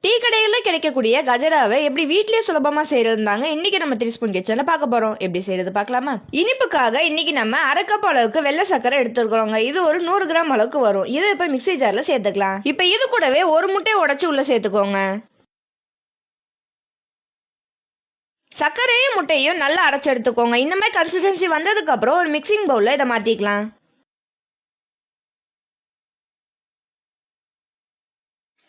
Tea கடைகளில் கிடைக்கக்கூடிய கஜராவை எப்படி வீட்லயே சுலபமா செய்யறதுதாங்க இன்னைக்கு நம்ம 3 ஸ்பூன் கிச்சன்ல பார்க்க போறோம். எப்படி செய்யறது பார்க்கலாமா? இனிப்புக்காக இன்னைக்கு நம்ம 1/2 கப் அளவுக்கு வெள்ளை சக்கரை எடுத்துக்கிறோங்க. இது ஒரு 100 கிராம் அளவுக்கு வரும். இதை இப்ப மிக்ஸி ஜார்ல சேர்த்துக்கலாம். இப்ப இது கூடவே ஒரு முட்டையை உடைச்சு உள்ள சேர்த்துக்கோங்க. சர்க்கரையும் முட்டையும் நல்லா அரைச்சு எடுத்துக்கோங்க. இந்த மாதிரி கன்சிஸ்டன்சி வந்ததுக்கு அப்புறம் ஒரு மிக்சிங் பவுல்ல இதை மாத்திக்கலாம்.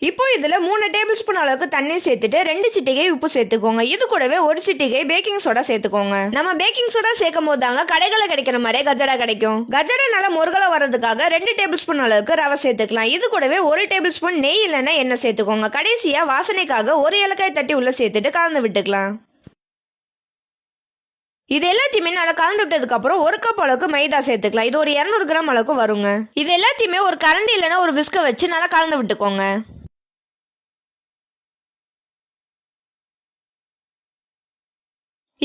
இப்போ இதுல 3 டேபிள் ஸ்பூன் அளவுக்கு தண்ணி சேர்த்துட்டு 2 சிட்டிகை உப்பு சேர்த்துக்கோங்க. இது கூடவே 1 சிட்டிகை பேக்கிங் சோடா சேர்த்துக்கோங்க. நம்ம பேக்கிங் சோடா சேர்க்கும் போது தாங்க கடைகளை கிடைக்கிற மாதிரியே கஜரா கிடைக்கும். கஜரா நல்லா முருகலா வர்றதுக்காக 2 டேபிள் ஸ்பூன் அளவுக்கு ரவை சேர்த்துக்கலாம். இது கூடவே 1 டேபிள் ஸ்பூன் நெய் இல்லைன்னா எண்ணெய் சேர்த்துக்கோங்க. கடைசியா வாசனைக்காக 1 ஏலக்காய் தட்டி உள்ள சேர்த்துட்டு கலந்து விட்டுக்கலாம். இது எல்லாத்தையுமே நல்லா கலந்து விட்டதுக்கு அப்புறம் 1 கப் அளவுக்கு மைதா சேர்த்துக்கலாம். இது ஒரு 200 கிராம் அளவுக்கு வருங்க. இது எல்லாத்தையுமே ஒரு கரண்டி இல்லைன்னா ஒரு விஸ்க வச்சு நல்லா கலந்து விட்டுக்கோங்க.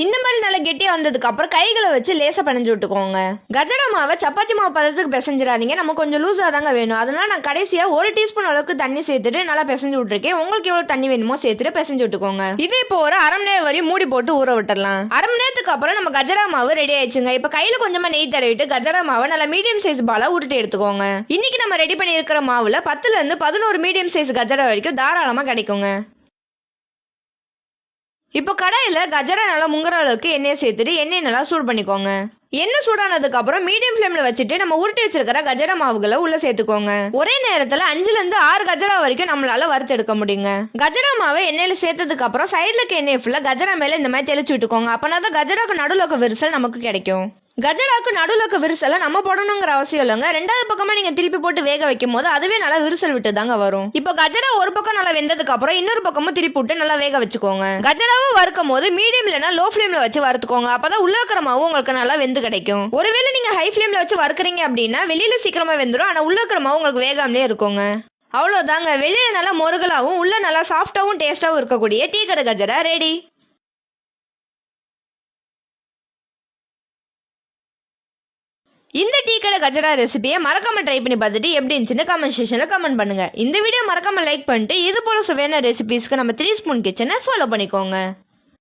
இந்த மாதிரி நல்லா கெட்டியா வந்ததுக்கு அப்புறம் கைகளை வச்சு லேசா பனைஞ்சு விட்டுக்கோங்க. கஜரா மாவை சப்பாத்தி மாவு பதத்துக்கு பிசைஞ்சிடாதீங்க. நம்ம கொஞ்சம் லூஸா தாங்க வேணும். அதனால நான் கடைசியா 1 டீஸ்பூன் அளவுக்கு தண்ணி சேர்த்துட்டு நல்லா பிசைஞ்சு விட்டுருக்கேன். உங்களுக்கு எவ்வளவு தண்ணி வேணுமோ சேர்த்துட்டு பிசைஞ்சு விட்டுக்கோங்க. இது இப்போ ஒரு 1/2 மணி நேரம் வரையும் மூடி போட்டு ஊற விட்டுறலாம். 1/2 மணி நேரத்துக்கு அப்புறம் நம்ம கஜரா மாவு ரெடி ஆயிடுச்சுங்க. இப்ப கையில கொஞ்சமா நெய் தடவிட்டு கஜரா மாவை நல்லா மீடியம் சைஸ் பாலா உருட்டி எடுத்துக்கோங்க. இன்னைக்கு நம்ம ரெடி பண்ணி இருக்கிற மாவுல 10ல இருந்து 11 மீடியம் சைஸ் கஜரா வரைக்கும் தாராளமா கிடைக்குங்க. இப்போ கடாயில கஜரா நல்லா முங்குற அளவுக்கு எண்ணெயை சேர்த்துட்டு எண்ணெயை நல்லா சூடு பண்ணிக்கோங்க. எண்ணெய் சூடானதுக்கு அப்புறம் மீடியம் ஃப்ளேம்ல வச்சுட்டு நம்ம உருட்டி வச்சிருக்கிற கஜரா மாவுகளை உள்ள சேர்த்துக்கோங்க. ஒரே நேரத்துல 5ல இருந்து 6 கஜரா வரைக்கும் நம்மளால வறுத்து எடுக்க முடியுங்க. கஜரா மாவை எண்ணெயில சேர்த்ததுக்கு அப்புறம் சைட்ல இருக்க எண்ணெய் ஃபுல்லா கஜரா மேல இந்த மாதிரி தெளிச்சு விட்டுக்கோங்க. அப்பனாதான் கஜராக்கு நடுவுல இருக்க விரிசல் நமக்கு கிடைக்கும். கஜராக்கு நடுவுல இருக்க விரிசலை நம்ம போடணுங்கிற அவசியம் இல்லைங்க. 2வது பக்கமா நீங்க திருப்பி போட்டு வேக வைக்கும் போது அதுவே நல்லா விரிசல் விட்டு தாங்க வரும். இப்போ கஜரா ஒரு பக்கம் நல்லா வெந்ததுக்கு அப்புறம் இன்னொரு பக்கமும் திருப்பி விட்டு நல்லா வேக வச்சுக்கோங்க. கஜராவும் வறுக்கும் போது மீடியம் இல்லைன்னா லோ ஃபிளேம்ல வச்சு வறுத்துக்கோங்க. அப்பதான் உள்ள இருக்கிற மாவு உங்களுக்கு நல்லா வெந்து கிடைக்கும். ஒருவேளை நீங்க ஹை ஃபிளேம்ல வச்சு வறுக்குறீங்க அப்படின்னா வெளியில சீக்கிரமா வெந்துடும். ஆனா உள்ள இருக்கிற மாவு உங்களுக்கு வேகாமலே இருக்குங்க. அவ்வளவுதாங்க. வெளியில நல்லா முருகலாவும் உள்ள நல்லா சாஃப்டாவும் டேஸ்டாவும் இருக்கக்கூடிய டீ கடை கஜரா ரெடி. இந்த டீ கடை கஜரா ரெசிபியை மறக்காம ட்ரை பண்ணி பார்த்துட்டு எப்படி இருந்துச்சுன்னு கமெண்ட் செக்ஷன்ல கமெண்ட் பண்ணுங்க. இந்த வீடியோ மறக்காம லைக் பண்ணிட்டு இது போல சுவையான ரெசிபிஸ்க்கு நம்ம 3 ஸ்பூன் கிச்சனை ஃபாலோ பண்ணிக்கோங்க.